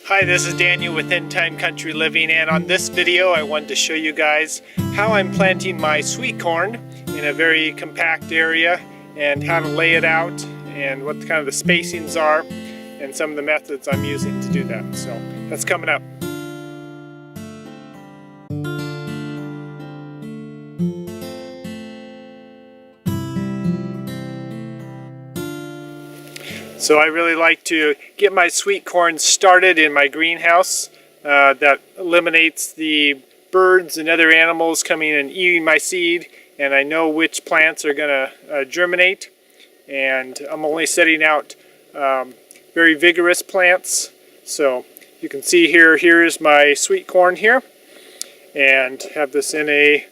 Hi, this is Daniel with In Time Country Living, and on this video I wanted to show you guys how I'm planting my sweet corn in a very compact area and how to lay it out and what kind of the spacings are and some of the methods I'm using to do that. So that's coming up. So I really like to get my sweet corn started in my greenhouse. That eliminates the birds and other animals coming and eating my seed, and I know which plants are going to germinate. And I'm only setting out very vigorous plants. So you can see here is my sweet corn here, and have this in a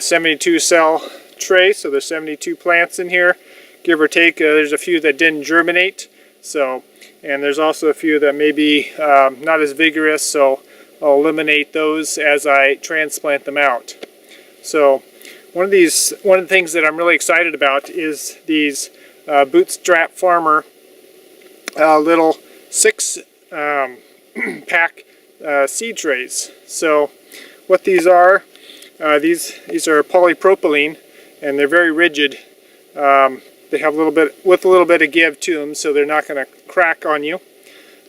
72 cell tray. So there's 72 plants in here. Give or take, there's a few that didn't germinate, and there's also a few that may be not as vigorous, so I'll eliminate those as I transplant them out. So one of the things that I'm really excited about is these Bootstrap Farmer little 6-pack seed trays. So what these are, these are polypropylene, and they're very rigid. They have a little bit of give to them, so they're not going to crack on you,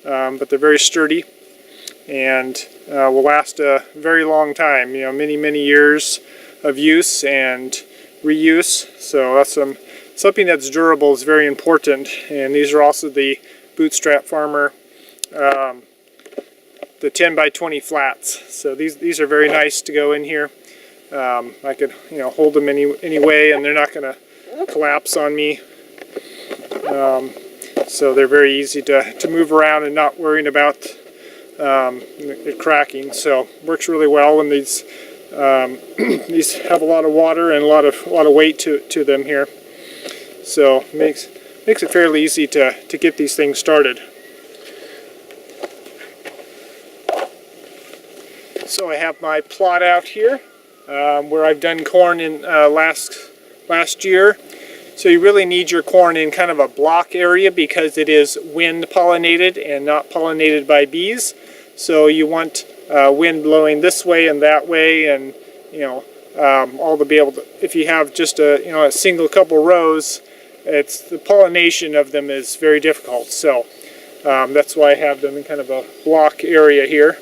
but they're very sturdy and will last a very long time. You know, many years of use and reuse. So that's something that's durable is very important. And these are also the Bootstrap Farmer, the 10 by 20 flats. So these are very nice to go in here. I could hold them any way, and they're not going to collapse on me. So they're very easy to move around and not worrying about it cracking. So works really well, and these have a lot of water and a lot of weight to them here. So makes it fairly easy to get these things started. So I have my plot out here where I've done corn in last year. So you really need your corn in kind of a block area because it is wind pollinated and not pollinated by bees. So you want wind blowing this way and that way, and all to be able to. If you have just a single couple rows, the pollination of them is very difficult. So that's why I have them in kind of a block area here.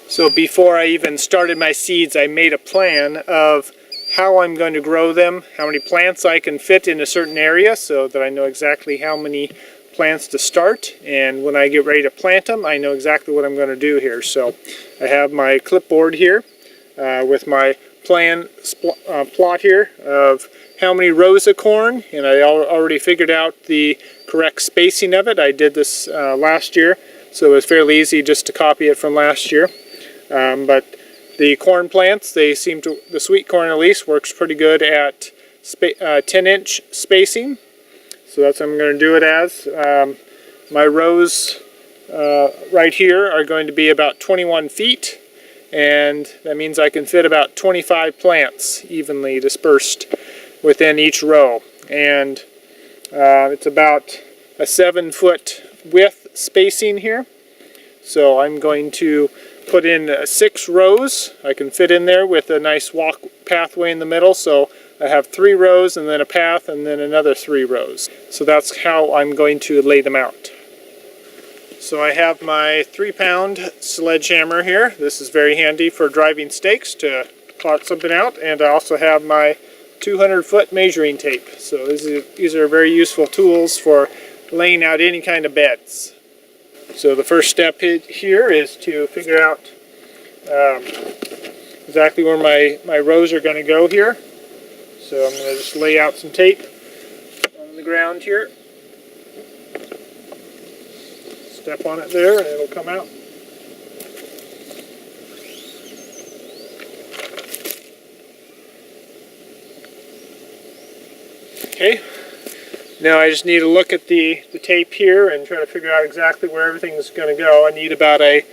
So before I even started my seeds, I made a plan of how I'm going to grow them, how many plants I can fit in a certain area, so that I know exactly how many plants to start, and when I get ready to plant them, I know exactly what I'm going to do here. So I have my clipboard here with my plot here of how many rows of corn, and I already figured out the correct spacing of it. I did this last year, so it was fairly easy just to copy it from last year. But the corn plants, the sweet corn at least, works pretty good at 10-inch spacing. So that's what I'm going to do it as. My rows right here are going to be about 21 feet, and that means I can fit about 25 plants evenly dispersed within each row. And it's about a 7-foot width spacing here. So I'm going to put in 6 rows. I can fit in there with a nice walk pathway in the middle, so I have 3 rows and then a path and then another 3 rows. So that's how I'm going to lay them out. So I have my 3-pound sledgehammer here. This is very handy for driving stakes to plot something out, and I also have my 200-foot measuring tape. So these are very useful tools for laying out any kind of beds. So the first step here is to figure out exactly where my rows are going to go here. So I'm going to just lay out some tape on the ground here. Step on it there and it'll come out. Okay. Now I just need to look at the tape here and try to figure out exactly where everything is going to go. I need about a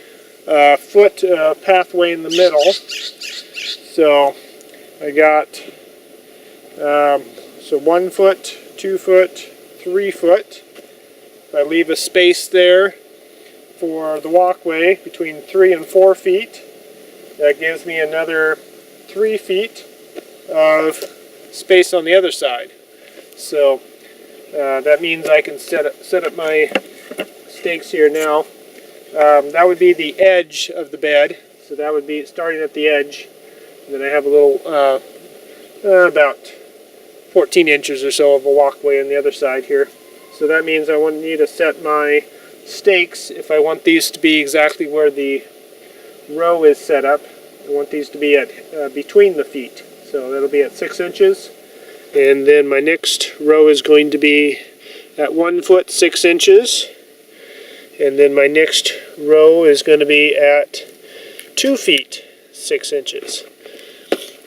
foot pathway in the middle. So I got 1 foot, 2 foot, 3 foot. If I leave a space there, for the walkway between 3 and 4 feet. That gives me another 3 feet of space on the other side. So that means I can set up my stakes here now. That would be the edge of the bed. So that would be starting at the edge. And then I have a little, about 14 inches or so of a walkway on the other side here. So that means I wouldn't need to set my stakes if I want these to be exactly where the row is set up. I want these to be at between the feet. So that'll be at 6 inches. And then my next row is going to be at 1 foot 6 inches. And then my next row is going to be at 2 feet 6 inches.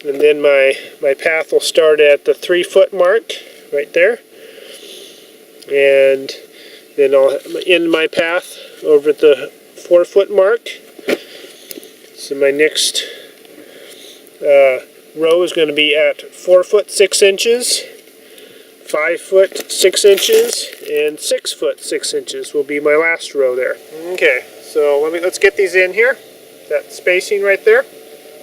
And then my path will start at the 3 foot mark right there. And then I'll end my path over at the 4 foot mark. So my next row is going to be at 4 foot 6 inches, 5 foot 6 inches, and 6 foot 6 inches will be my last row there. Okay, so let's get these in here. That spacing right there.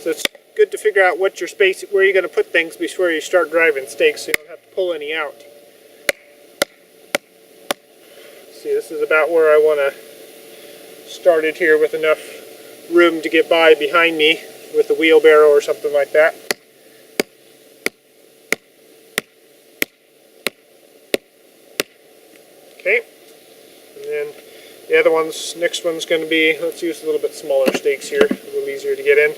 So it's good to figure out what your space, where you're going to put things before you start driving stakes, so you don't have to pull any out. See, this is about where I want to start it here with enough room to get by behind me with a wheelbarrow or something like that. Okay, and then the other ones, next one's going to be, let's use a little bit smaller stakes here, a little easier to get in.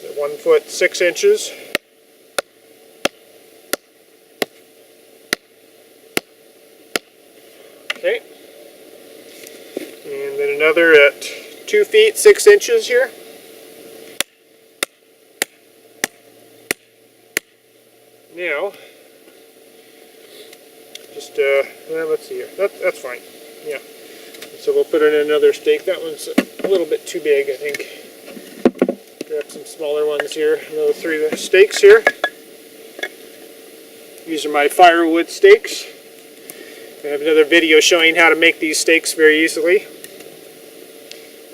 So 1 foot 6 inches. Okay, and then another at 2 feet 6 inches here. Now, just well, let's see here. That's fine. Yeah. So we'll put in another stake. That one's a little bit too big, I think. Grab some smaller ones here. Another 3 stakes here. These are my firewood stakes. I have another video showing how to make these stakes very easily.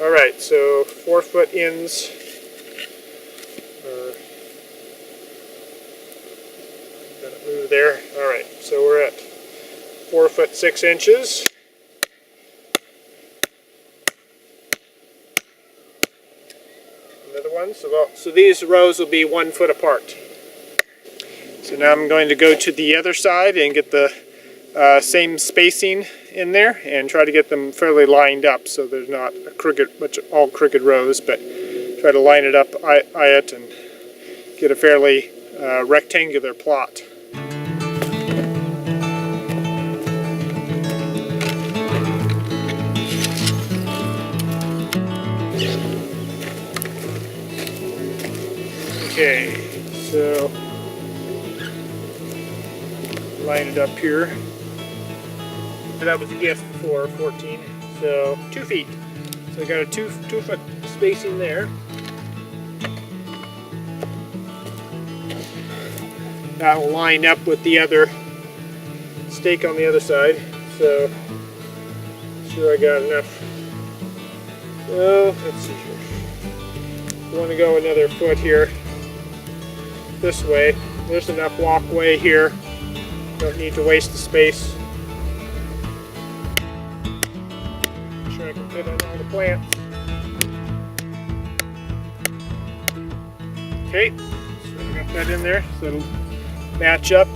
Alright, so 4 foot ends. Gotta move there. Alright, so we're at 4 foot 6 inches. Another one. So these rows will be 1 foot apart. So now I'm going to go to the other side and get the same spacing in there and try to get them fairly lined up so there's not a crooked, all crooked rows, but try to line it up, eye it, and get a fairly rectangular plot. Okay, so line it up here. That was a gift for 14, so 2 feet. So I got a 2 foot spacing there. That will line up with the other stake on the other side. So sure I got enough. So let's see here. I want to go another foot here. This way. There's enough walkway here. Don't need to waste the space. Make sure I can fit in all the plants. Okay, so I got that in there, so it'll match up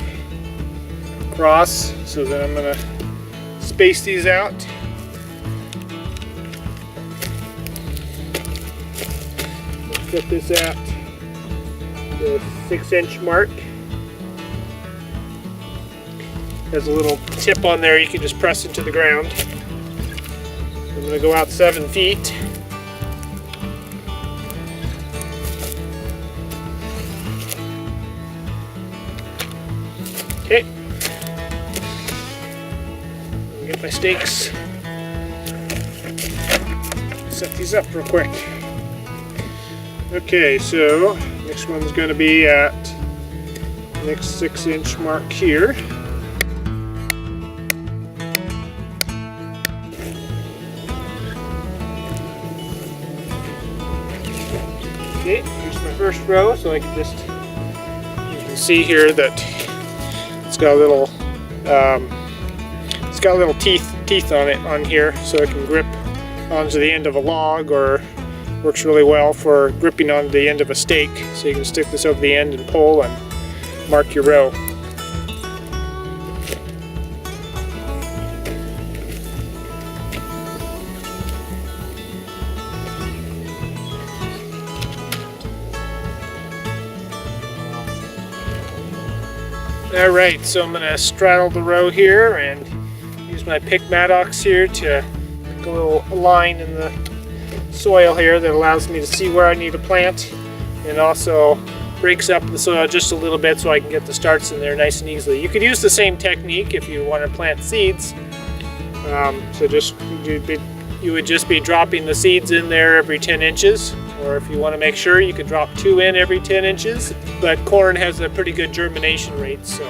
across. So then I'm going to space these out. Let's set this at the 6-inch mark. There's a little tip on there you can just press into the ground. I'm going to go out 7 feet. Okay. Get my stakes. Set these up real quick. Okay, so next one's going to be at the next 6-inch mark here. Okay, here's my first row, so I can just, you can see here that it's got a little teeth on it on here, so it can grip onto the end of a log, or works really well for gripping onto the end of a stake. So you can stick this over the end and pull and mark your row. Alright, so I'm going to straddle the row here and use my pick mattocks here to make a little line in the soil here that allows me to see where I need to plant, and also breaks up the soil just a little bit so I can get the starts in there nice and easily. You could use the same technique if you want to plant seeds. So you would just be dropping the seeds in there every 10 inches. Or if you want to make sure, you could drop 2 in every 10 inches. But corn has a pretty good germination rate, so.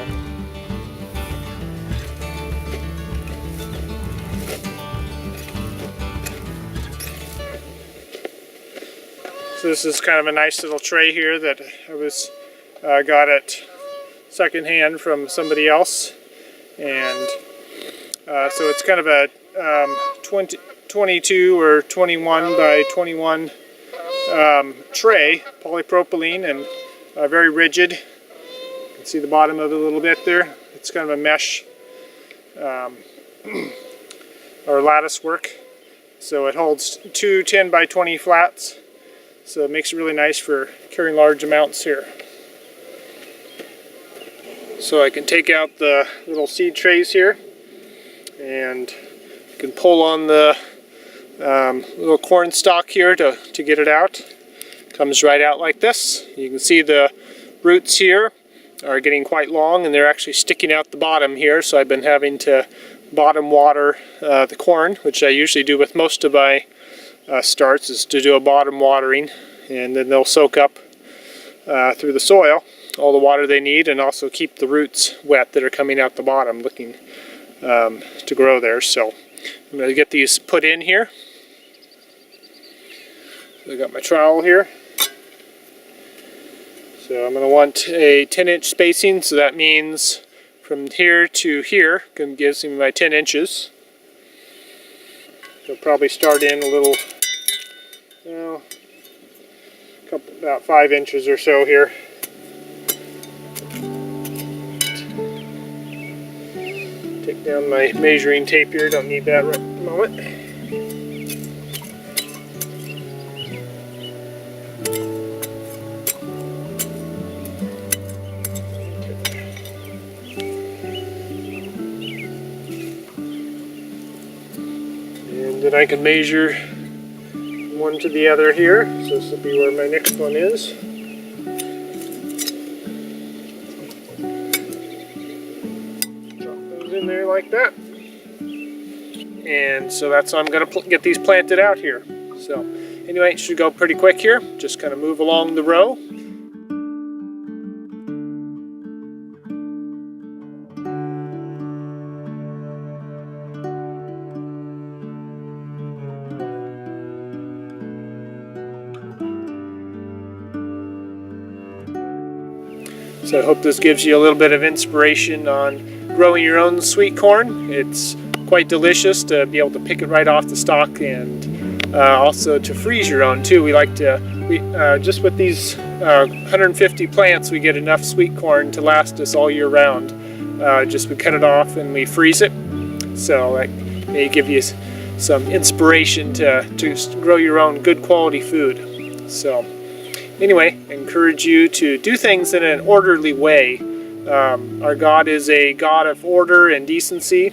So this is kind of a nice little tray here that I got at secondhand from somebody else. And so it's kind of a 22 or 21 by 21 tray, polypropylene, and very rigid. You can see the bottom of it a little bit there. It's kind of a mesh or lattice work. So it holds 2 10 by 20 flats. So it makes it really nice for carrying large amounts here. So I can take out the little seed trays here, and you can pull on the little corn stalk here to get it out. Comes right out like this. You can see the roots here are getting quite long, and they're actually sticking out the bottom here, so I've been having to bottom water the corn, which I usually do with most of my starts, is to do a bottom watering, and then they'll soak up through the soil all the water they need, and also keep the roots wet that are coming out the bottom looking to grow there. So I'm going to get these put in here. I got my trowel here. So I'm going to want a 10-inch spacing, so that means from here to here gives me my 10 inches. I'll probably start in a little, about 5 inches or so here. Take down my measuring tape here, don't need that right at the moment. And then I can measure one to the other here, so this will be where my next one is. Drop those in there like that. And so that's how I'm going to get these planted out here. So anyway, it should go pretty quick here. Just kind of move along the row. So I hope this gives you a little bit of inspiration on growing your own sweet corn. It's quite delicious to be able to pick it right off the stalk, and also to freeze your own too. We like to, just with these 150 plants, we get enough sweet corn to last us all year round. Just we cut it off and we freeze it. So that may give you some inspiration to grow your own good quality food. So anyway, I encourage you to do things in an orderly way. Our God is a God of order and decency,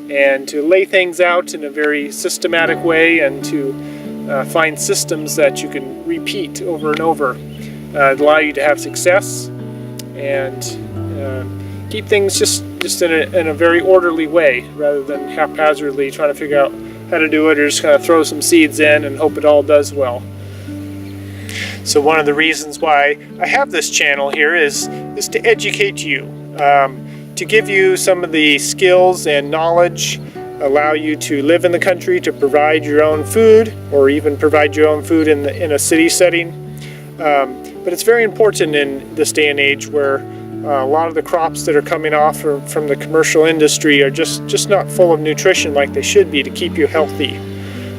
and to lay things out in a very systematic way, and to find systems that you can repeat over and over allow you to have success, and keep things just in a very orderly way, rather than haphazardly trying to figure out how to do it, or just kind of throw some seeds in and hope it all does well. So one of the reasons why I have this channel here is to educate you, to give you some of the skills and knowledge, allow you to live in the country, to provide your own food, or even provide your own food in a city setting, But it's very important in this day and age where a lot of the crops that are coming off from the commercial industry are just not full of nutrition like they should be to keep you healthy.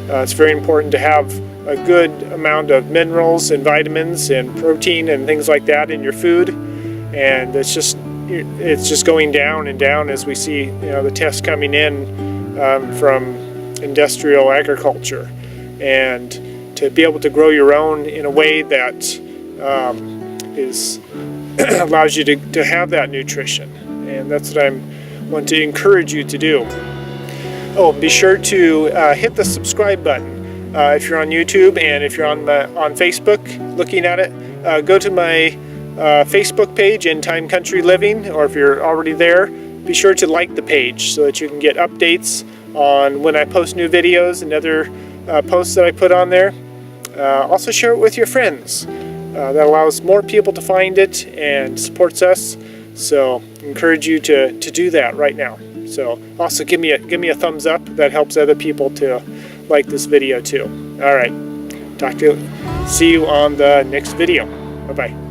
It's very important to have a good amount of minerals and vitamins and protein and things like that in your food, and it's just going down and down as we see, you know, the tests coming in from industrial agriculture. And to be able to grow your own in a way that allows you to have that nutrition, and that's what I want to encourage you to do. Oh, be sure to hit the subscribe button if you're on YouTube, and if you're on Facebook looking at it, go to my Facebook page, In Time Country Living, or if you're already there, be sure to like the page so that you can get updates on when I post new videos and other posts that I put on there. Also share it with your friends. That allows more people to find it and supports us. So I encourage you to do that right now. So also give me a thumbs up. That helps other people to like this video too. All right, see you on the next video. Bye bye.